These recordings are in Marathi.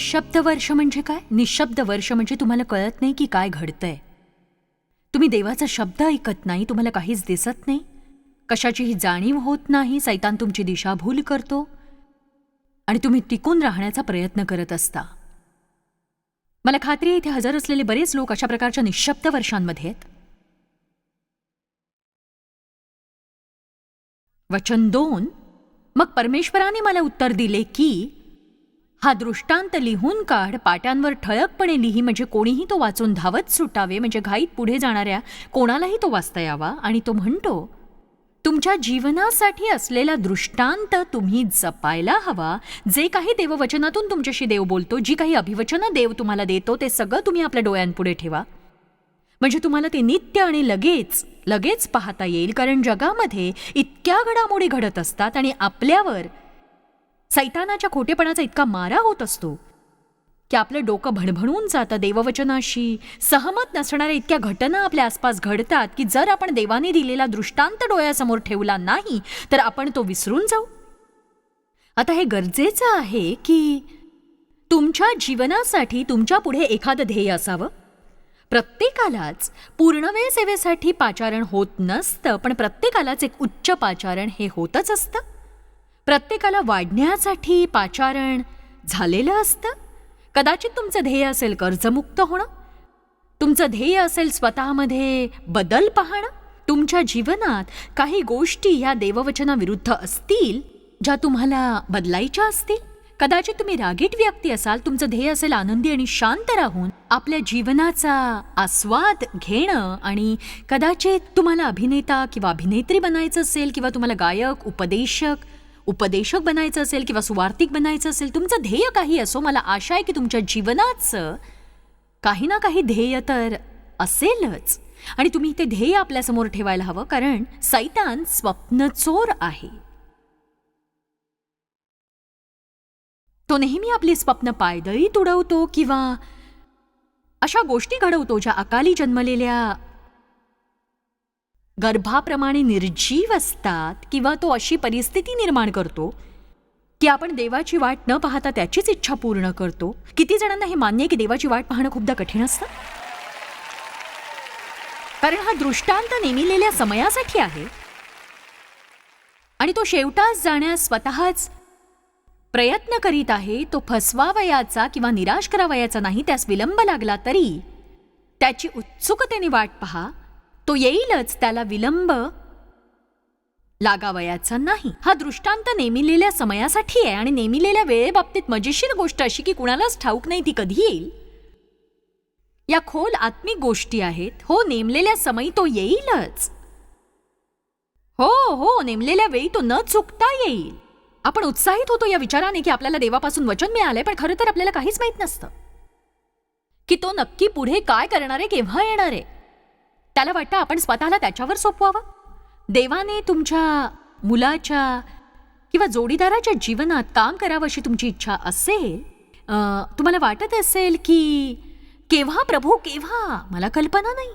निःशब्द वर्ष म्हणजे काय? निःशब्द वर्ष म्हणजे तुम्हाला कळत नाही की काय घडतंय. तुम्ही देवाचा शब्द ऐकत नाही, तुम्हाला काहीच दिसत नाही, कशाचीही जाणीव होत नाही, सैतान तुमची दिशाभूल करतो आणि तुम्ही टिकून राहण्याचा प्रयत्न करत असता. मला खात्री आहे इथे हजर असलेले बरेच लोक अशा प्रकारच्या निःशब्द वर्षांमध्ये आहेत. वचन 2, मग परमेश्वराने मला उत्तर दिले की हा दृष्टांत लिहून काढ, पाट्यांवर ठळकपणे लिही, म्हणजे कोणीही तो वाचून धावत सुटावे, म्हणजे घाईत पुढे जाणाऱ्या कोणालाही तो वाचता यावा. आणि तो म्हणतो, तुमच्या जीवनासाठी असलेला दृष्टांत तुम्ही जपायला हवा. जे काही देववचनातून तुमच्याशी देव बोलतो, जी काही अभिवचनं देव तुम्हाला देतो, ते सगळं तुम्ही आपल्या डोळ्यांपुढे ठेवा, म्हणजे तुम्हाला ते नित्य आणि लगेच पाहता येईल. कारण जगामध्ये इतक्या घडामोडी घडत असतात आणि आपल्यावर सैतानाच्या खोटेपणाचा इतका मारा होत असतो की आपलं डोकं भणभणून जातं. देववचनाशी सहमत नसणाऱ्या इतक्या घटना आपल्या आसपास घडतात की जर आपण देवाने दिलेला दृष्टांत डोळ्यासमोर ठेवला नाही तर आपण तो विसरून जाऊ. आता हे गरजेचं आहे की तुमच्या जीवनासाठी तुमच्या पुढे एखादं ध्येय असावं. प्रत्येकालाच पूर्णवेळ सेवेसाठी पाचारण होत नसतं, पण प्रत्येकालाच एक उच्च पाचारण हे होतच असतं. प्रत्येकाला वाढण्यासाठी पाचारण झालेलं असतं. कदाचित तुमचं ध्येय असेल कर्जमुक्त होणं, तुमचं ध्येय असेल स्वतःमध्ये बदल पाहणं. तुमच्या जीवनात काही गोष्टी ह्या देववचनाविरुद्ध असतील ज्या तुम्हाला बदलायच्या असतील. कदाचित तुम्ही रागीट व्यक्ती असाल, तुमचं ध्येय असेल आनंदी आणि शांत राहून आपल्या जीवनाचा आस्वाद घेणं. आणि कदाचित तुम्हाला अभिनेता किंवा अभिनेत्री बनायचं असेल, किंवा तुम्हाला गायक, उपदेशक बनायचं असेल, किंवा सुवार्तिक बनायचं असेल. तुमचं ध्येय काही असो, मला आशा आहे की तुमच्या जीवनाचं काही ना काही ध्येय तर असेलच आणि तुम्ही ते ध्येय आपल्यासमोर ठेवायला हवं. कारण सैतान स्वप्नचोर आहे. तो नेहमी आपली स्वप्न पायदळी तुडवतो किंवा अशा गोष्टी घडवतो ज्या अकाली जन्मलेल्या गर्भाप्रमाणे निर्जीव असतात, किंवा तो अशी परिस्थिती निर्माण करतो की आपण देवाची वाट न पाहता त्याचीच इच्छा पूर्ण करतो. किती जणांना हे मान्य आहे की देवाची वाट पाहणं खूपदा कठीण असतं, कारण हा दृष्टांत नेमिलेल्या समयासाठी आहे आणि तो शेवटास जाण्यास स्वतःच प्रयत्न करीत आहे. तो फसवावयाचा किंवा निराश करावयाचा नाही. त्यास विलंब लागला तरी त्याची उत्सुकतेने वाट पहा, तो येईलच, त्याला विलंब लागावयाचा नाही. हा दृष्टांत नेमिलेल्या समयासाठी आहे आणि नेमिलेल्या वेळेबाबतीत मजेशीर गोष्ट अशी की कुणालाच ठाऊक नाही ती कधी येईल. या खोल आत्मिक गोष्टी आहेत. हो, नेमलेल्या समयी तो येईलच. हो, नेमलेल्या वेळी तो न चुकता येईल. आपण उत्साहित होतो या विचाराने की आपल्याला देवापासून वचन मिळालंय, पण खरं तर आपल्याला काहीच माहित नसतं की तो नक्की पुढे काय करणार आहे, केव्हा येणार आहे. त्याला वाटतं आपण स्वतःला त्याच्यावर सोपवावं. देवाने तुमच्या मुलाच्या किंवा जोडीदाराच्या जीवनात काम करावं अशी तुमची इच्छा असेल, तुम्हाला वाटत असेल की केव्हा प्रभू, केव्हा, मला कल्पना नाही,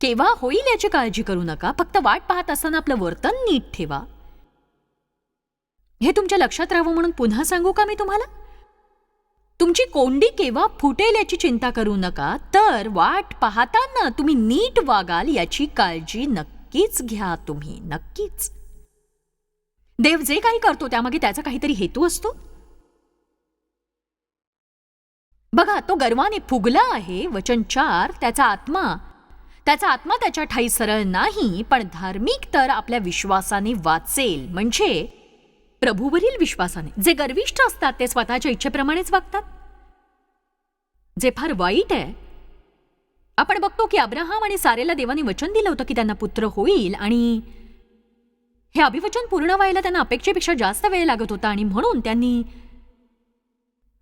केव्हा होईल याची काळजी करू नका. फक्त वाट पाहत असताना आपलं वर्तन नीट ठेवा. हे तुमच्या लक्षात राहावं म्हणून पुन्हा सांगू का मी तुम्हाला? तुमची कोंडी केव्हा फुटेल याची चिंता करू नका, तर वाट पाहताना तुम्ही नीट वागाल याची काळजी नक्कीच घ्या. तुम्ही नक्कीच. देव जे काही करतो त्यामागे त्याचा काहीतरी हेतू असतो. बघा, तो गर्वाने फुगला आहे. वचन 4, त्याचा आत्मा त्याच्या ठाई सरळ नाही, पण धार्मिक तर आपल्या विश्वासाने वाचेल, म्हणजे प्रभूवरील विश्वासाने. जे गर्विष्ठ असतात ते स्वतःच्या इच्छेप्रमाणेच वागतात, जे फार वाईट आहे. आपण बघतो की अब्राहम आणि सारेला देवाने वचन दिलं होतं की त्यांना पुत्र होईल, आणि हे अभिवचन पूर्ण व्हायला त्यांना अपेक्षेपेक्षा जास्त वेळ लागत होता, आणि म्हणून त्यांनी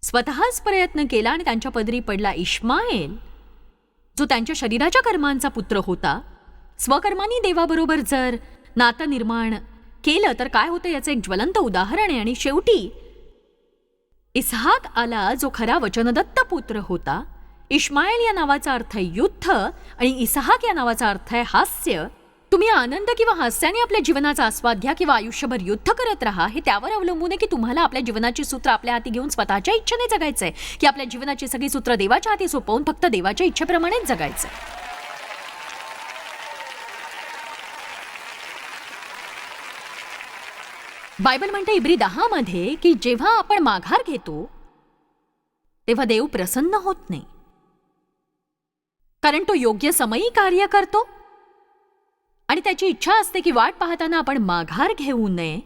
स्वतःच प्रयत्न केला आणि त्यांच्या पदरी पडला इश्माएल, जो त्यांच्या शरीराच्या कर्मांचा पुत्र होता. स्वकर्मांनी देवाबरोबर जर नातं निर्माण केलं तर काय होतं याचं एक ज्वलंत उदाहरण आहे. आणि शेवटी इसहाक आला, जो खरा वचनदत्त पुत्र होता. इश्माएल या नावाचा अर्थ युद्ध आणि इसहाक या नावाचा अर्थ आहे हास्य. तुम्ही आनंद किंवा हास्याने आपल्या जीवनाचा आस्वाद घ्या किंवा आयुष्यभर युद्ध करत राहा, हे त्यावर अवलंबून आहे की तुम्हाला आपल्या जीवनाची सूत्र आपल्या हाती घेऊन स्वतःच्या इच्छेने जगायचंय, की आपल्या जीवनाची सगळी सूत्र देवाच्या हाती सोपवून फक्त देवाच्या इच्छेप्रमाणेच जगायचंय. बायबल म्हणते इब्री 10 मध्ये की जेव्हा आपण माघार घेतो तेव्हा देव प्रसन्न होत नाही, कारण तो योग्य समयी कार्य करतो आणि त्याची इच्छा असते की वाट पाहताना आपण माघार घेऊ नये.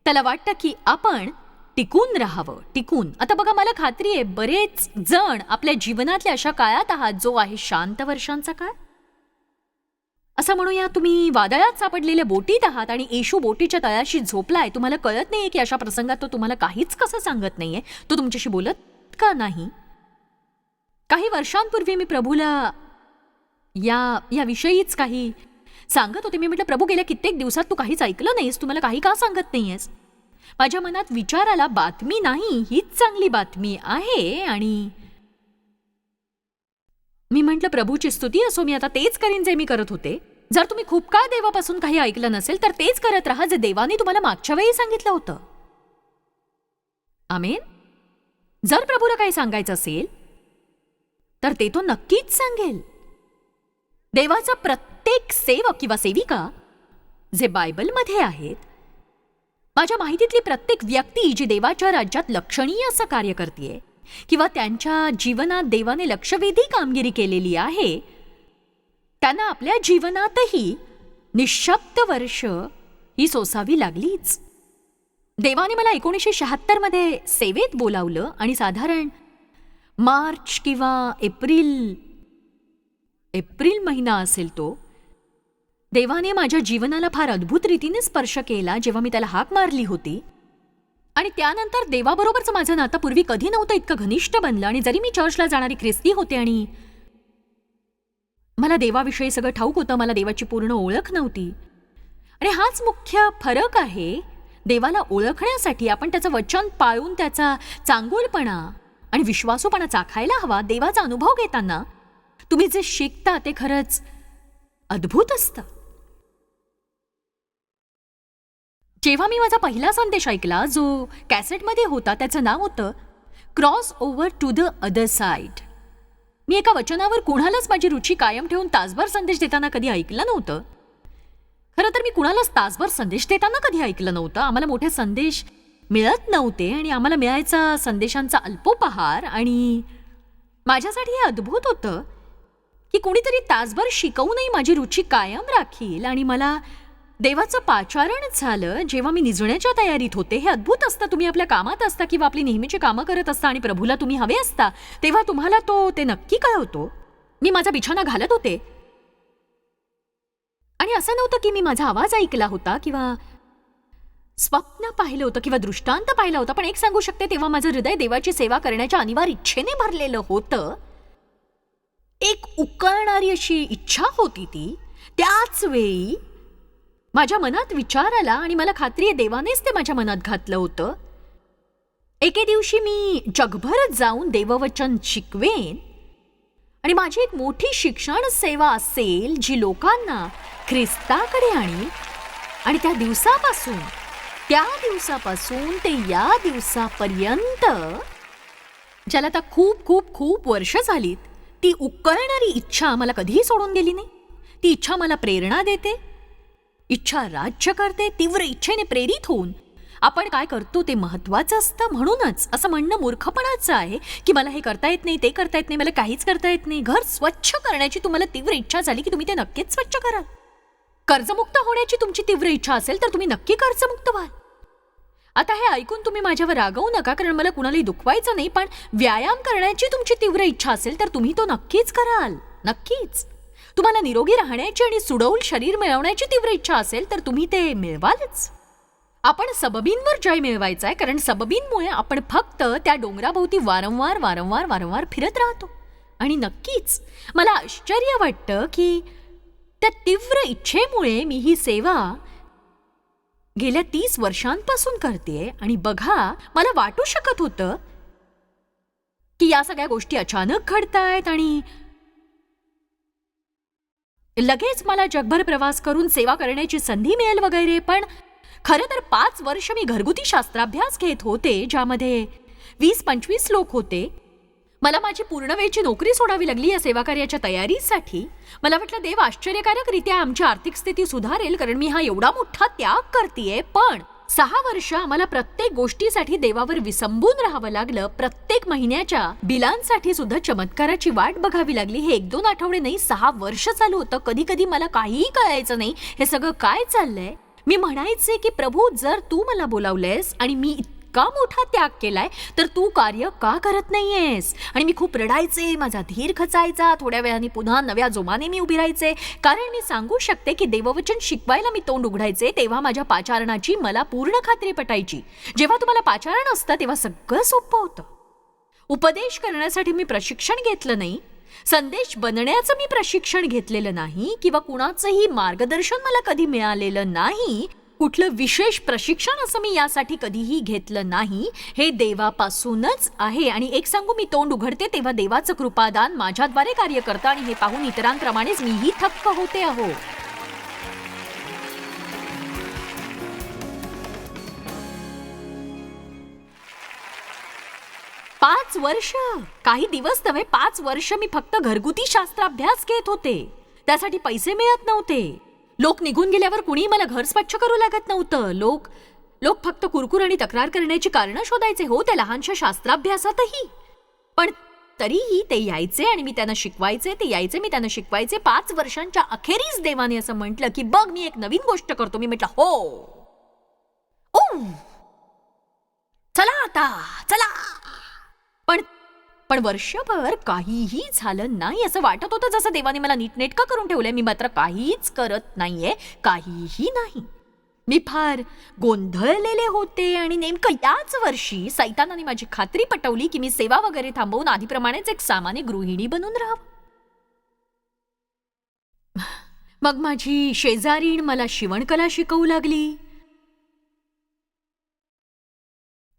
त्याला वाटतं की आपण टिकून राहावं, टिकून. आता बघा, मला खात्री आहे बरेच जण आपल्या जीवनातल्या अशा काळात आहात जो आहे शांत वर्षांचा काळ. असं म्हणूया तुम्ही वादळात सापडलेल्या बोटीत आहात आणि येशू बोटीच्या तळाशी झोपलाय. तुम्हाला कळत नाहीये की अशा प्रसंगात तो तुम्हाला काहीच कसं सांगत नाहीये, तो तुमच्याशी बोलत का नाही. काही वर्षांपूर्वी मी प्रभूला या विषयीच काही सांगत होते. मी म्हटलं, प्रभू, गेल्या कित्येक दिवसात तू काहीच ऐकलं नाहीस, तू मला काही का सांगत नाहीयेस. माझ्या मनात विचार आला, बातमी नाही, हीच चांगली बातमी आहे. आणि मी म्हटलं, प्रभूची स्तुती असो, मी आता तेच करीन जे मी करत होते. जर तुम्ही खूप काळ देवापासून काही ऐकलं नसेल तर तेच करत राहा जे देवाने तुम्हाला मागच्या वेळी सांगितलं होतं. आमेन. जर प्रभूला काही सांगायचं असेल तर ते तो नक्कीच सांगेल. देवाचा प्रत्येक सेवक किंवा सेविका जे बायबलमध्ये आहेत, माझ्या माहितीतली प्रत्येक व्यक्ती जी देवाच्या राज्यात लक्षणीय असं कार्य करते किंवा त्यांच्या जीवनात देवाने लक्षवेधी कामगिरी केलेली आहे, त्यांना आपल्या जीवनातही निःशब्द वर्ष ही सोसावी लागलीच. देवाने मला 1976 मध्ये सेवेत बोलावलं आणि साधारण मार्च किंवा एप्रिल महिना असेल तो, देवाने माझ्या जीवनाला फार अद्भुत रीतीने स्पर्श केला जेव्हा मी त्याला हाक मारली होती. आणि त्यानंतर देवाबरोबरचं माझं नातं पूर्वी कधी नव्हतं इतकं घनिष्ठ बनलं. आणि जरी मी चर्चला जाणारी ख्रिस्ती होते आणि मला देवाविषयी सगळं ठाऊक होतं, मला देवाची पूर्ण ओळख नव्हती. आणि हाच मुख्य फरक आहे. देवाला ओळखण्यासाठी आपण त्याचं वचन पाळून त्याचा चांगुलपणा आणि विश्वासूपणा चाखायला हवा. देवाचा अनुभव घेताना तुम्ही जे शिकता ते खरंच अद्भुत असतं. जेव्हा मी माझा पहिला संदेश ऐकला जो कॅसेटमध्ये होता, त्याचं नाव होतं cross over to the other side. मी एका वचनावर कुणालाच माझी रुची कायम ठेवून तासभर संदेश देताना कधी ऐकलं नव्हतं. खरं तर मी कुणालाच तासभर संदेश देताना कधी ऐकलं नव्हतं. आम्हाला मोठे संदेश मिळत नव्हते आणि आम्हाला मिळायचा संदेशांचा अल्पोपहार. आणि माझ्यासाठी हे अद्भुत होतं की कोणीतरी तासभर शिकवूनही माझी रुची कायम राखील. आणि मला देवाचं पाचारण झालं जेव्हा मी निजण्याच्या तयारीत होते. हे अद्भुत असतं. तुम्ही आपल्या कामात असता किंवा आपली नेहमीची कामं करत असता आणि प्रभूला तुम्ही हवे असता, तेव्हा तुम्हाला ते नक्की कळवतो. मी माझा बिछाना घालत होते आणि असं नव्हतं की मी माझा आवाज ऐकला होता किंवा स्वप्न पाहिलं होतं किंवा दृष्टांत पाहिला होता. पण एक सांगू शकते, तेव्हा माझं हृदय देवाची सेवा करण्याच्या अनिवार्य इच्छेने भरलेलं होतं. एक उकळणारी अशी इच्छा होती ती. त्याच वेळी माझ्या मनात विचार आला आणि मला खात्री आहे देवानेच ते माझ्या मनात घातलं होतं. एके दिवशी मी जगभर जाऊन देववचन शिकवेन आणि माझी एक मोठी शिक्षण सेवा असेल जी लोकांना ख्रिस्ताकडे आणील. आणि त्या दिवसापासून ते या दिवसापर्यंत, ज्याला आता खूप खूप खूप वर्ष झालीत, ती उकळणारी इच्छा मला कधीही सोडून गेली नाही. ती इच्छा मला प्रेरणा देते, इच्छा राज्य करते. तीव्र इच्छेने प्रेरित होऊन आपण काय करतो ते महत्वाचं असतं. म्हणूनच असं म्हणणं मूर्खपणाचं आहे की मला हे करता येत नाही, ते करता येत नाही, मला काहीच करता येत नाही. घर स्वच्छ करण्याची तुम्हाला तीव्र इच्छा झाली की तुम्ही ते नक्कीच स्वच्छ कराल. कर्जमुक्त होण्याची तुमची तीव्र इच्छा असेल तर तुम्ही नक्की कर्जमुक्त व्हाल. आता हे ऐकून तुम्ही माझ्यावर रागवू नका, कारण मला कुणालाही दुखवायचं नाही. पण व्यायाम करण्याची तुमची तीव्र इच्छा असेल तर तुम्ही तो नक्कीच कराल. नक्कीच. तुम्हाला निरोगी राहण्याची आणि सुडौल शरीर मिळवण्याची तीव्र इच्छा असेल तर तुम्ही ते मिळवालच. आपण सबबींवर जय मिळवायचा आहे, कारण सबबींमुळे आपण फक्त त्या डोंगराभोवती वारंवार फिरत राहतो. आणि नक्कीच मला आश्चर्य वाटतं की त्या तीव्र इच्छेमुळे मी ही सेवा गेल्या 30 वर्षांपासून करतेय. आणि बघा, मला वाटू शकत होतं की या सगळ्या गोष्टी अचानक घडतायत आणि लगेच मला जगभर प्रवास करून सेवा करण्याची संधी मिळेल वगैरे, पण खरं तर 5 वर्ष मी घरगुती शास्त्राभ्यास घेत होते, ज्यामध्ये 20-25 लोक होते. मला माझी पूर्ण वेळची नोकरी सोडावी लागली या सेवाकार्याच्या तयारीसाठी. मला वाटलं देव आश्चर्यकारकरित्या आमची आर्थिक स्थिती सुधारेल, कारण मी हा एवढा मोठा त्याग करतेय. पण 6 वर्ष आम्हाला प्रत्येक गोष्टीसाठी देवावर विसंबून राहावं लागलं. प्रत्येक महिन्याच्या बिलांसाठी सुद्धा चमत्काराची वाट बघावी लागली. हे 1-2 आठवडे नाही, 6 वर्ष चालू होतं. कधी कधी मला काहीही कळायचं नाही, हे सगळं काय चाललंय. मी म्हणायचे की प्रभू, जर तू मला बोलावलंयस आणि मी इतका मोठा त्याग केलाय, तर तू कार्य का करत नाहीयेस. आणि मी खूप रडायचे, माझा धीर खचायचा. थोड्या वेळाने पुन्हा नव्या जोमाने मी उभी राहायचे, कारण मी सांगू शकते की देववचन शिकवायला मी तोंड उघडायचे तेव्हा माझ्या पाचारणाची मला पूर्ण खात्री पटायची. जेव्हा तुम्हाला पाचारण असतं तेव्हा सगळं सोपं होतं. उपदेश करण्यासाठी मी प्रशिक्षण घेतलं नाही, संदेश बनण्याचं मी प्रशिक्षण घेतलेलं नाही, किंवा कुणाचंही मार्गदर्शन मला कधी मिळालेलं नाही. कुठलं विशेष प्रशिक्षण असं मी यासाठी कधीही घेतलं नाही. हे देवापासूनच आहे. आणि एक सांगू, मी तोंड उघडते तेव्हा देवाचं कृपादान माझ्याद्वारे कार्य करतं, आणि हे पाहून इतरांप्रमाणेच मीही थक्क होते. अहो, पाच वर्ष, काही दिवस नव्हे, 5 वर्ष मी फक्त घरगुती शास्त्राभ्यास घेत होते. त्यासाठी पैसे मिळत नव्हते. लोक निघून गेल्यावर कुणी मला घर स्वच्छ करू लागत नव्हतं. लोक फक्त कुरकुर आणि तक्रार करण्याची कारणं शोधायचे. हो, त्या लहानशा शास्त्राभ्यासातही. पण तरीही ते यायचे आणि मी त्यांना शिकवायचे, ते यायचे, मी त्यांना शिकवायचे. 5 वर्षांच्या अखेरीस देवाने असं म्हटलं की बघ, मी एक नवीन गोष्ट करतो. मी म्हटलं हो, ओ, चला आता, चला. पण वर्षभर काहीही झालं नाही. असं वाटत होतं जसं देवाने मला नीटनेटकं करून ठेवलंय. मी मात्र काहीच करत नाहीये, काहीही नाही. मी फार गोंधळलेले होते. आणि नेमकं याच वर्षी सैतानाने माझी खात्री पटवली की मी सेवा वगैरे थांबवून आधीप्रमाणेच एक सामान्य गृहिणी बनून राहावं. मग माझी शेजारीण मला शिवणकला शिकवू लागली.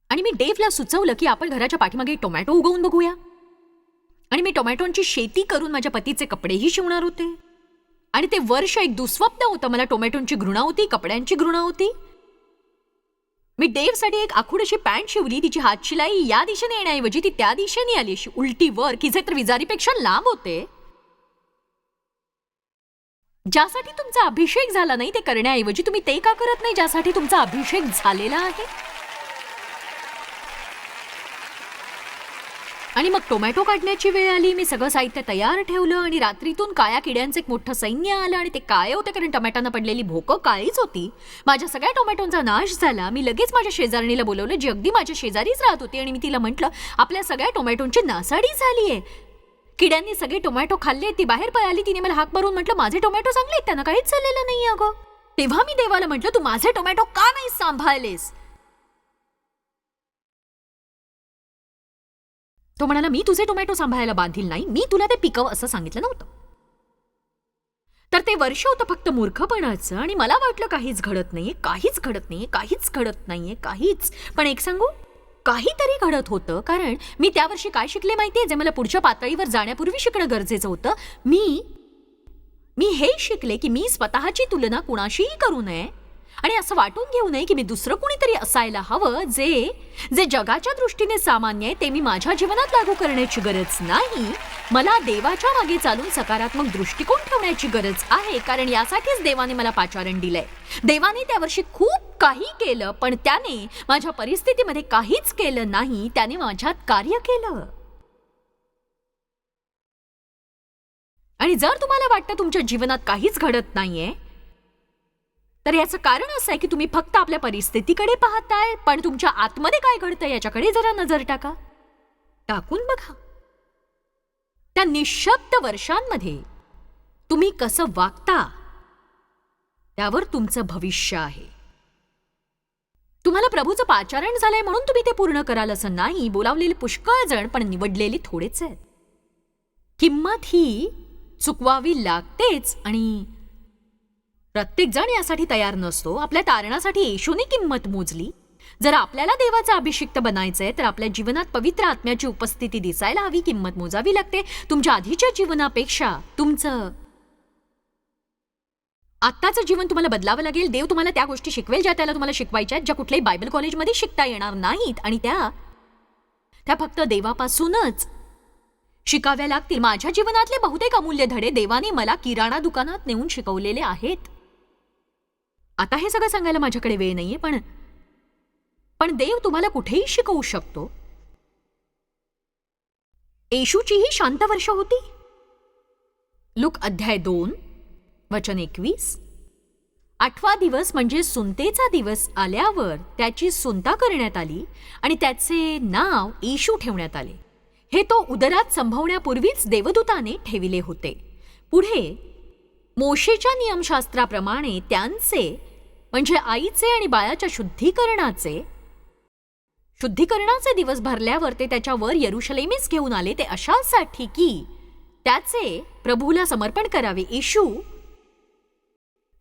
आणि मी डेव्हला सुचवलं की आपण घराच्या पाठीमागे टोमॅटो उगवून बघूया. आणि मी टोमॅटोंची शेती करून माझ्या पतीचे कपडेही शिवणार होते. आणि ते वर्ष एक दुःस्वप्न होतं. मला टोमॅटोंची घृणा होती, कपड्यांची घृणा होती. मी डेव्हसाठी एक आखूड अशी पॅन्ट शिवली. तिची हातशिलाई या दिशेने येण्याऐवजी ती त्या दिशेने आली, अशी उलटी वर, की जे तर विजारीपेक्षा लांब होते. ज्यासाठी तुमचा अभिषेक झाला नाही ते करण्याऐवजी तुम्ही ते का करत नाही ज्यासाठी तुमचा अभिषेक झालेला आहे. आणि मग टोमॅटो काढण्याची वेळ आली. मी सगळं साहित्य तयार ठेवलं आणि रात्रीतून काळ्या किड्यांचं एक मोठं सैन्य आलं. आणि ते काळे होते कारण टोमॅटोना पडलेली भोकं काळीच होती. माझ्या सगळ्या टोमॅटोंचा नाश झाला. मी लगेच माझ्या शेजारणीला बोलवलं, जी अगदी माझ्या शेजारीच राहत होती. आणि मी तिला म्हटलं, आपल्या सगळ्या टोमॅटोंची नासाडी झालीये, किड्यांनी सगळे टोमॅटो खाल्ले. ती बाहेर पळाली. तिने मला हाक मारून म्हटलं, माझे टोमॅटो चांगले, त्यांना काहीच झालेलं नाही. अगं, तेव्हा मी देवाला म्हटलं, तू माझे टोमॅटो का नाही सांभाळलेस. तो म्हणाला, मी तुझे टोमॅटो सांभाळायला बांधील नाही, मी तुला ते पिकव असं सांगितलं नव्हतं. तर ते वर्ष होतं फक्त मूर्खपणाचं. आणि मला वाटलं काहीच घडत नाहीये, काहीच घडत नाहीये, काहीच घडत नाहीये, काहीच. पण एक सांगू, काहीतरी घडत होतं. कारण मी त्या वर्षी काय शिकले माहितीये, जे मला पुढच्या पातळीवर जाण्यापूर्वी शिकणं गरजेचं होतं. मी हे शिकले की मी स्वतःची तुलना कुणाशीही करू नये. आणि असं वाटून घेऊ नये की मी दुसरं कुणीतरी असायला हवं. जे जगाच्या दृष्टीने सामान्य आहे ते मी माझ्या जीवनात लागू करण्याची गरज नाही. मला देवाच्या मागे चालून सकारात्मक दृष्टिकोन ठेवण्याची गरज आहे. कारण यासाठीच देवाने मला पाचारण दिलंय. देवाने त्या वर्षी खूप काही केलं, पण त्याने माझ्या परिस्थितीमध्ये काहीच केलं नाही. त्याने माझ्यात कार्य केलं. आणि जर तुम्हाला वाटतं तुमच्या जीवनात काहीच घडत नाहीये, तर याचं कारण असं आहे की तुम्ही फक्त आपल्या परिस्थितीकडे पाहताय. पण तुमच्या आतमध्ये काय घडतंय याच्याकडे जरा नजर टाकून बघा. त्या निशब्द वर्षांमध्ये तुम्ही कसं वागता त्यावर तुमचं भविष्य आहे. तुम्हाला प्रभूचं पाचारण झालंय म्हणून तुम्ही ते पूर्ण कराल असं नाही. बोलावलेले पुष्कळ जण, पण निवडलेली थोडेच आहेत. किंमत ही चुकवावी लागतेच. आणि प्रत्येक जण यासाठी तयार नसतो. आपल्या तारणासाठी येशूने किंमत मोजली. जर आपल्याला देवाचा अभिषिक्त बनायचंय तर आपल्या जीवनात पवित्र आत्म्याची उपस्थिती दिसायला हवी. किंमत मोजावी लागते. तुमच्या आधीच्या जीवनापेक्षा तुमचं आत्ताचं जीवन तुम्हाला बदलावं लागेल. देव तुम्हाला त्या गोष्टी शिकवेल ज्या त्याला तुम्हाला शिकवायच्या आहेत, ज्या कुठल्याही बायबल कॉलेजमध्ये शिकता येणार नाहीत, आणि त्या फक्त देवापासूनच शिकाव्या लागतील. माझ्या जीवनातले बहुतेक अमूल्य धडे देवाने मला किराणा दुकानात नेऊन शिकवलेले आहेत. आता हे सगळं सांगायला माझ्याकडे वेळ नाहीये, पण देव तुम्हाला कुठेही शिकवू शकतो. येशूचीही शांत वर्ष होती. लूक अध्याय 2 वचन 21. 8वा दिवस म्हणजे सुंतेचा दिवस आल्यावर त्याची सुंता करण्यात आली आणि त्याचे नाव येशू ठेवण्यात आले. हे तो उदरात संभवण्यापूर्वीच देवदूताने ठेविले होते. पुढे मोशेच्या नियमशास्त्राप्रमाणे त्यांचे म्हणजे आईचे आणि बाळाच्या शुद्धीकरणाचे दिवस भरल्यावर ते त्याच्यावर यरुशलेमीस घेऊन आले. ते अशासाठी की त्याचे प्रभूला समर्पण करावे. येशू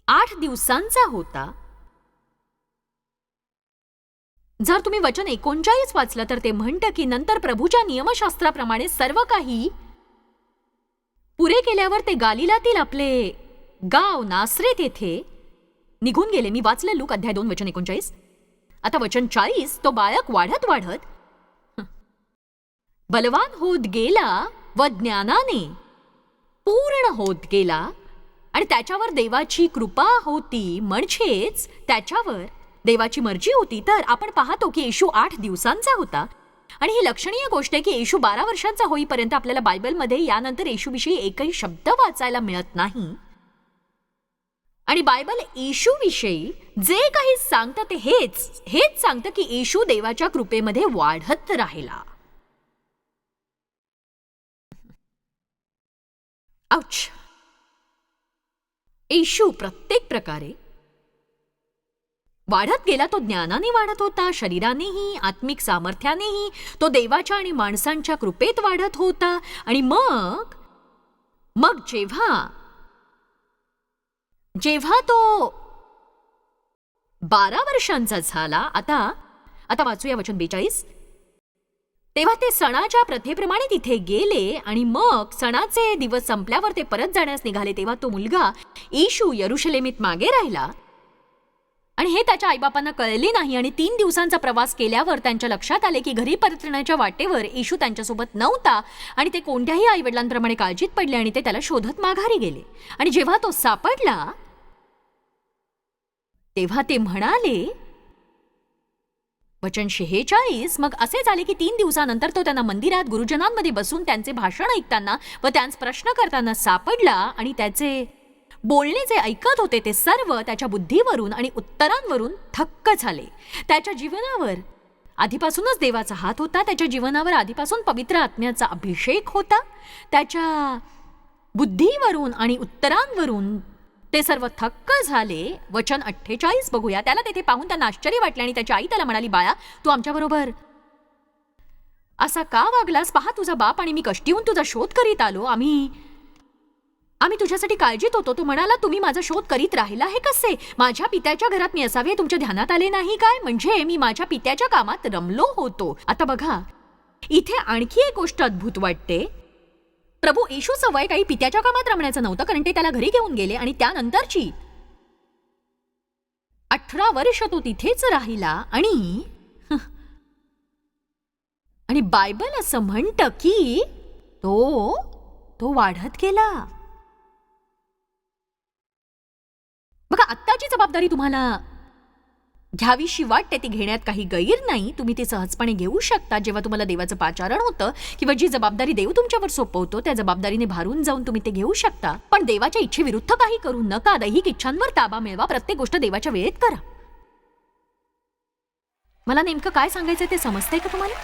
8 दिवसांचा होता. जर तुम्ही वचन 39 वाचलं तर ते म्हणतं की नंतर प्रभूच्या नियमशास्त्राप्रमाणे सर्व काही पुरे केल्यावर ते गालिलातील आपले गाव नासरेत येथे निघून गेले. मी वाचलं लूक अध्याय 2 वचन 39. आता वचन 40. तो बाळक वाढत वाढत बलवान होत गेला व ज्ञानाने पूर्ण होत गेला आणि त्याच्यावर देवाची कृपा होती, म्हणजेच त्याच्यावर देवाची मर्जी होती. तर आपण पाहतो की येशू 8 दिवसांचा होता. आणि ही लक्षणीय गोष्ट आहे की येशू 12 वर्षांचा होईपर्यंत आपल्याला बायबलमध्ये यानंतर येशूविषयी एकही शब्द वाचायला मिळत नाही. आणि बायबल येशूविषयी जे काही सांगतं ते हेच सांगतं की येशू देवाच्या कृपेमध्ये वाढत राहिला. औच. येशू प्रत्येक प्रकारे वाढत गेला. तो ज्ञानाने वाढत होता, शरीरानेही, आत्मिक सामर्थ्यानेही. तो देवाच्या आणि माणसांच्या कृपेत वाढत होता. आणि मग जेव्हा तो 12 वर्षांचा झाला. आता वाचूया वचन 42. तेव्हा ते सणाच्या प्रथेप्रमाणे तिथे गेले आणि मग सणाचे दिवस संपल्यावर ते परत जाण्यास निघाले. तेव्हा तो मुलगा येशू यरुशलेमीत मागे राहिला आणि हे त्याच्या आईबापांना कळले नाही. आणि 3 दिवसांचा प्रवास केल्यावर त्यांच्या लक्षात आले की घरी परतण्याच्या वाटेवर येशू त्यांच्यासोबत नव्हता आणि ते कोणत्याही आईवडिलांप्रमाणे काळजीत पडले आणि ते त्याला शोधत माघारी गेले. आणि जेव्हा तो सापडला तेव्हा ते म्हणाले, वचन 46. मग असे झाले की 3 दिवसानंतर तो त्यांना मंदिरात गुरुजनांमध्ये बसून त्यांचे भाषण ऐकताना व त्यांस प्रश्न करताना सापडला. आणि त्याचे बोलणे जे ऐकत होते ते सर्व त्याच्या बुद्धीवरून आणि उत्तरांवरून थक्क झाले. त्याच्या जीवनावर आधीपासूनच देवाचा हात होता. त्याच्या जीवनावर आधीपासून पवित्र आत्म्याचा अभिषेक होता. त्याच्या बुद्धीवरून आणि उत्तरांवरून ते सर्व थक्क झाले. वचन 48 बघूया. त्याला तेथे पाहून त्यांना आश्चर्य वाटले आणि त्याची आई त्याला म्हणाली, बाळा, तू आमच्याबरोबर असा का वागलास? पहा, तुझा बाप आणि मी कष्टीहून तुझा शोध करीत आलो. आम्ही तुझ्यासाठी काळजीत होतो. तो म्हणाला, तुम्ही माझा शोध करीत राहिला हे कसे? माझ्या पित्याच्या घरात मी असावे तुमच्या ध्यानात आले नाही काय? म्हणजे मी माझ्या पित्याच्या कामात रमलो होतो. आता बघा, इथे आणखी एक गोष्ट अद्भुत वाटते. प्रभू येशूचं वय काही पित्याच्या कामात रमण्याचं नव्हतं, कारण ते त्याला घरी घेऊन गेले आणि त्यानंतरची 18 वर्ष तो तिथेच राहिला. आणि बायबल असं म्हणतं की तो वाढत गेला. बघा, आत्ताची जबाबदारी तुम्हाला घ्यावीशी वाटते ती घेण्यात काही गैर नाही. तुम्ही ती सहजपणे घेऊ शकता जेव्हा तुम्हाला देवाचं पाचारण होतं किंवा जी जबाबदारी देव तुमच्यावर सोपवतो त्या जबाबदारीने भारून जाऊन तुम्ही ते घेऊ शकता. पण देवाच्या इच्छेविरुद्ध काही करू नका. दैहिक इच्छांवर ताबा मिळवा. प्रत्येक गोष्ट देवाच्या वेळेत करा. मला नेमकं काय सांगायचं ते समजतंय का तुम्हाला?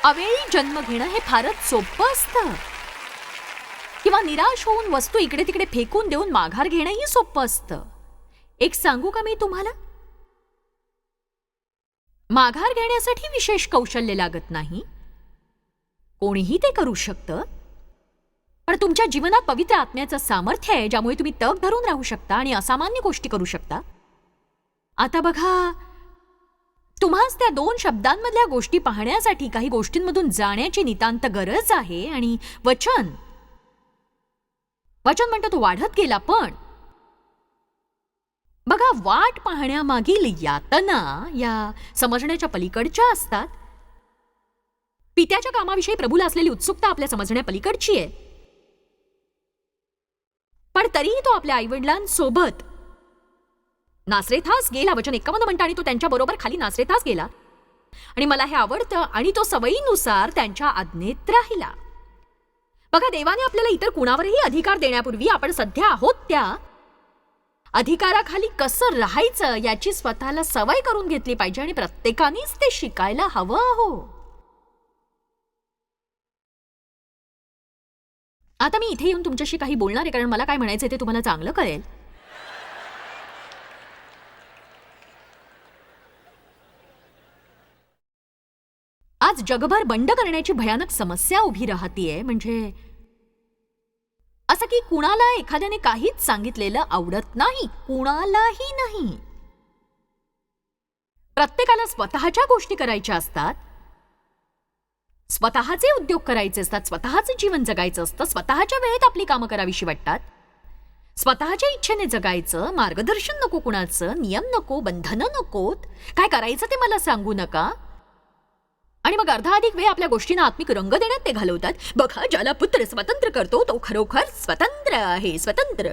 अवेळी जन्म घेणं हे फारच सोपं असतं, किंवा निराश होऊन वस्तू इकडे तिकडे फेकून देऊन माघार घेणंही सोपं असतं. एक सांगू का मी तुम्हाला? माघार घेण्यासाठी विशेष कौशल्य लागत नाही. कोणीही ते करू शकतं. पण तुमच्या जीवनात पवित्र आत्म्याचं सामर्थ्य आहे ज्यामुळे तुम्ही तग धरून राहू शकता आणि असामान्य गोष्टी करू शकता. आता बघा, तुम्हास त्या 2 शब्दांमधल्या गोष्टी पाहण्यासाठी काही गोष्टींमधून जाण्याची नितांत गरज आहे. आणि वचन म्हणतो तो वाढत गेला, पण बघा, वाट पाहण्यामागील यातना या समजण्याच्या पलीकडच्या असतात. पित्याच्या कामाविषयी प्रभूला असलेली उत्सुकता आपल्या समजण्या पलीकडची आहे. पण तरीही तो आपल्या आईवडिलांसोबत नासरेथास गेला. वचन 51 म्हणतं, आणि तो त्यांच्या बरोबर खाली नासरेथास गेला, आणि मला हे आवडतं, आणि तो सवयीनुसार त्यांच्या आज्ञेत राहिला. बघा, देवाने आपल्याला इतर कुणावरही अधिकार देण्यापूर्वी आपण सध्या आहोत त्या अधिकाराखाली कसं राहायचं याची स्वतःला सवय करून घेतली पाहिजे, आणि प्रत्येकानेच ते शिकायला हवं. आता मी इथे येऊन तुमच्याशी काही बोलणार आहे, कारण मला काय म्हणायचं ते तुम्हाला चांगलं कळेल. आज जगभर बंड करण्याची भयानक समस्या उभी राहतीये. म्हणजे असं की कुणाला एखाद्याने काहीच सांगितलेलं आवडत नाही, कुणालाही नाही. प्रत्येकाला स्वतःच्या गोष्टी करायच्या असतात, स्वतःचे उद्योग करायचे असतात, स्वतःचे जीवन जगायचं असतं, स्वतःच्या वेळेत आपली कामं करावीशी वाटतात, स्वतःच्या इच्छेने जगायचं. मार्गदर्शन नको कुणाचं, नियम नको, बंधनं नकोत. काय करायचं ते मला सांगू नका. आणि मग अर्धाधिक वेळ आपल्या गोष्टींना आत्मिक रंग देण्यात ते घालवतात. बघा, ज्याला पुत्र स्वतंत्र करतो तो खरोखर स्वतंत्र आहे. स्वतंत्र.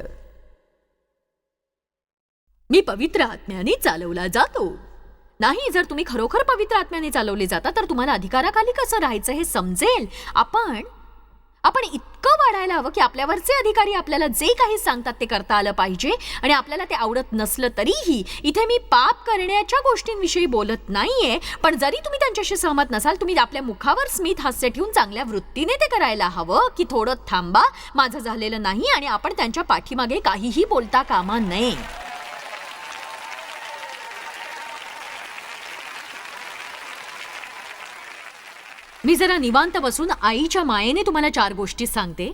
मी पवित्र आत्म्याने चालवला जातो. नाही, जर तुम्ही खरोखर पवित्र आत्म्याने चालवले जाता तर तुम्हाला अधिकाराखाली कसं राहायचं हे समजेल. आपण इतकं वाढायला हवं की आपल्यावरचे अधिकारी आपल्याला जे काही सांगतात ते करता आलं पाहिजे. आणि आपल्याला ते आवडत नसलं तरीही, इथे मी पाप करण्याच्या गोष्टींविषयी बोलत नाहीये, पण जरी तुम्ही त्यांच्याशी सहमत नसाल, तुम्ही आपल्या मुखावर स्मित हास्य ठेवून चांगल्या वृत्तीने ते करायला हवं की थोडं थांबा, माझं झालेलं नाही, आणि आपण त्यांच्या पाठीमागे काहीही बोलता कामा नये. मी जरा निवांत बसून आईच्या मायेने तुम्हाला 4 गोष्टी सांगते.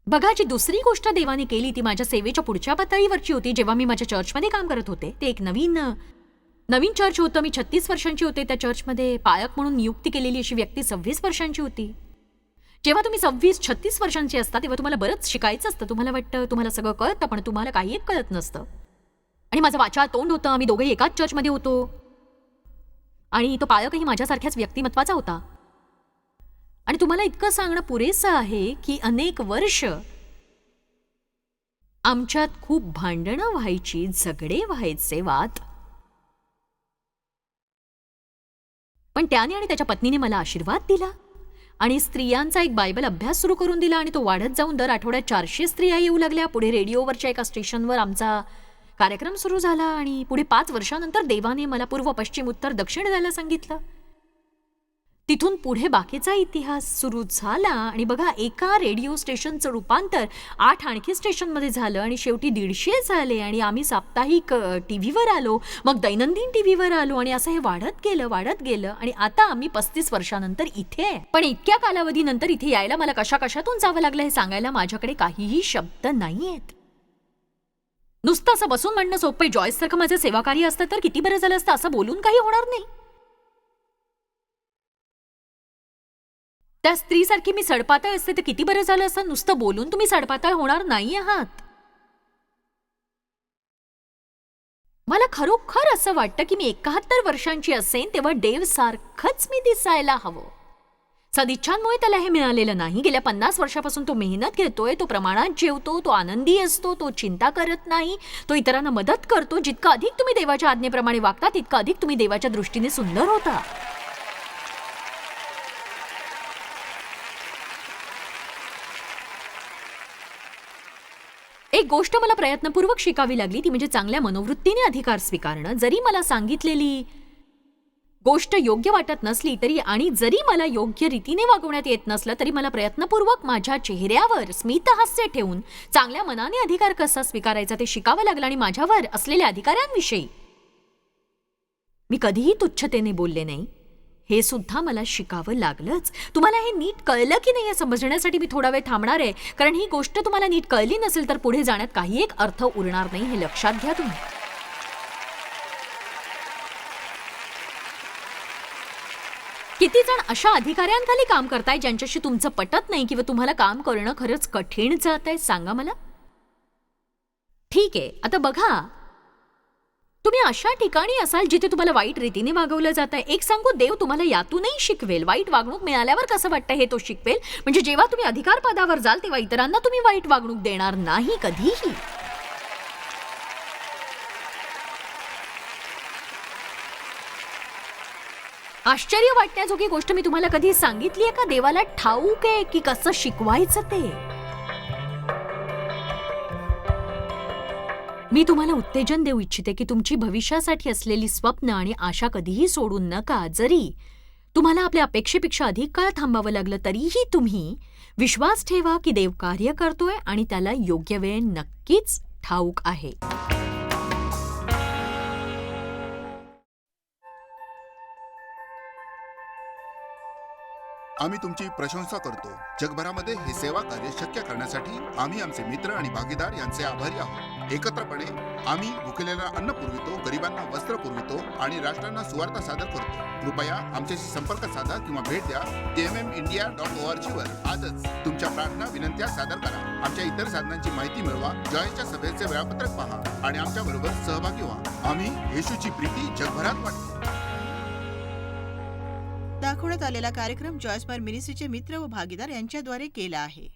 बघा, जी दुसरी गोष्ट देवाने केली ती माझ्या सेवेच्या पुढच्या पातळीवरची होती. जेव्हा मी माझ्या चर्चमध्ये काम करत होते, ते एक नवीन चर्च होतं. मी 36 वर्षांची होते. त्या चर्चमध्ये पालक म्हणून नियुक्ती केलेली अशी व्यक्ती 26 वर्षांची होती. जेव्हा तुम्ही 26-36 वर्षांची असता तेव्हा तुम्हाला बरंच शिकायचं असतं. तुम्हाला वाटतं तुम्हाला सगळं कळतं, पण तुम्हाला काही एक कळत नसतं. आणि माझं वाचाळ तोंड होतं. आम्ही दोघेही एकाच चर्चमध्ये होतो, आणि तो पालकही माझ्यासारख्याच व्यक्तिमत्वाचा होता. आणि तुम्हाला इतकं सांगणं पुरेसं आहे की अनेक वर्ष आमच्यात खूप भांडणं व्हायची, झगडे व्हायचे, वाद. पण त्याने आणि त्याच्या पत्नीने मला आशीर्वाद दिला, आणि स्त्रियांचा एक बायबल अभ्यास सुरू करून दिला, आणि तो वाढत जाऊन दर आठवड्यात 400 स्त्रिया येऊ लागल्या. पुढे रेडिओवरच्या एका स्टेशनवर आमचा कार्यक्रम सुरू झाला, आणि पुढे 5 वर्षानंतर देवाने मला पूर्व, पश्चिम, उत्तर, दक्षिण जायला सांगितलं. तिथून पुढे बाकीचा इतिहास सुरू झाला. आणि बघा, एका रेडिओ स्टेशनचं रूपांतर 8 आणखी स्टेशनमध्ये झालं, आणि शेवटी 150 झाले, आणि आम्ही साप्ताहिक टीव्हीवर आलो, मग दैनंदिन टीव्हीवर आलो, आणि असं हे वाढत गेलं. आणि आता आम्ही 35 वर्षानंतर इथे आहे. पण इतक्या कालावधीनंतर इथे यायला मला कशातून जावं लागलं हे सांगायला माझ्याकडे काहीही शब्द नाहीयेत. नुसतं असं बसून म्हणणं सोपं. जॉयस सारखं माझं सेवाकार्य असतं तर किती बरं झालं असतं. असं बोलून काही होणार नाही. त्या स्त्रीसारखी मी सडपातळ असते तर किती बरं झालं असतं. नुसतं बोलून तुम्ही सडपातळ होणार नाही आहात. मला खरोखर असं वाटतं की मी 71 वर्षांची असेन तेव्हा डेव सारखंच मी दिसायला हवं. सदिच्छांमुळे त्याला हे मिळालेलं नाही. गेल्या 50 वर्षापासून तो मेहनत घेतोय, तो प्रमाणात जेवतो, तो आनंदी असतो, तो चिंता करत नाही, तो इतरांना मदत करतो. जितकं अधिक तुम्ही देवाच्या आज्ञेप्रमाणे वागता तितकं अधिक तुम्ही देवाच्या दृष्टीने सुंदर होता. एक गोष्ट मला प्रयत्नपूर्वक शिकावी लागली, ती म्हणजे चांगल्या मनोवृत्तीने अधिकार स्वीकारणं. जरी मला सांगितलेली गोष्ट योग्य वाटत नसली तरी, आणि जरी मला योग्य रीतीने वागवण्यात येत नसलं तरी, मला प्रयत्नपूर्वक माझ्या चेहऱ्यावर स्मितहास्य ठेवून चांगल्या मनाने अधिकार कसा स्वीकारायचा ते शिकावं लागलं. आणि माझ्यावर असलेल्या अधिकाऱ्यांविषयी मी कधीही तुच्छतेने बोलले नाही, हे सुद्धा मला शिकावं लागलंच. तुम्हाला हे नीट कळलं की नाही हे समजण्यासाठी मी थोडा वेळ थांबणार आहे, कारण ही गोष्ट तुम्हाला नीट कळली नसेल तर पुढे जाण्यात काही एक अर्थ उरणार नाही, हे लक्षात घ्या तुम्ही. किती जण अशा अधिकाऱ्यांखाली काम करताय ज्यांच्याशी तुमचं पटत नाही किंवा तुम्हाला काम करणं खरंच कठीण जात आहे, सांगा मला. ठीक आहे, आता बघा, तुम्ही अशा ठिकाणी असाल जिथे तुम्हाला वाईट रीतीने वागवलं जात आहे. एक सांगू, देव तुम्हाला यातूनही शिकवेल. वाईट वागणूक मिळाल्यावर कसं वाटतं हे तो शिकवेल. म्हणजे जेव्हा तुम्ही अधिकार पदावर जाल तेव्हा इतरांना तुम्ही वाईट वागणूक देणार नाही कधीही. आश्चर्य वाटण्याजोगी गोष्ट मी तुम्हाला कधी सांगितली आहे का? देवाला ठाऊक आहे की कसं शिकवायचं ते. मी तुम्हाला उत्तेजन देऊ इच्छिते की तुमची भविष्यासाठी असलेली स्वप्न आणि आशा कधीही सोडू नका. जरी तुम्हाला आपल्या अपेक्षेपेक्षा अधिक काळ थांबावं लागलं तरीही तुम्ही विश्वास ठेवा की देव कार्य करतोय आणि त्याला योग्य वेळ नक्कीच ठाऊक आहे. आम्ही तुमची प्रशंसा करतो. जगभरामध्ये हे सेवा कार्य शक्य करण्यासाठी आम्ही आमचे मित्र आणि भागीदार यांचे आभारी आहोत. एकत्रपणे आम्ही भुकेलेला अन्न पुरवितो, गरिबांना वस्त्र पुरवितो आणि राष्ट्रांना सुवार्ता सादर करतो. कृपया आमच्याशी संपर्क साधा किंवा भेट द्या. tmmindia.org वर आजच तुमच्या प्रार्थना विनंत्या सादर करा. आमच्या इतर साधनांची माहिती मिळवा. जॉयच्या सभेचे वेळापत्रक पहा आणि आमच्या बरोबर सहभागी व्हा. आम्ही येशूची प्रीती जगभरात वाटतो. दाखवण्यात आलेला कार्यक्रम जॉयस बार मिनिस्ट्रीचे मित्र व भागीदार यांच्याद्वारे केला आहे.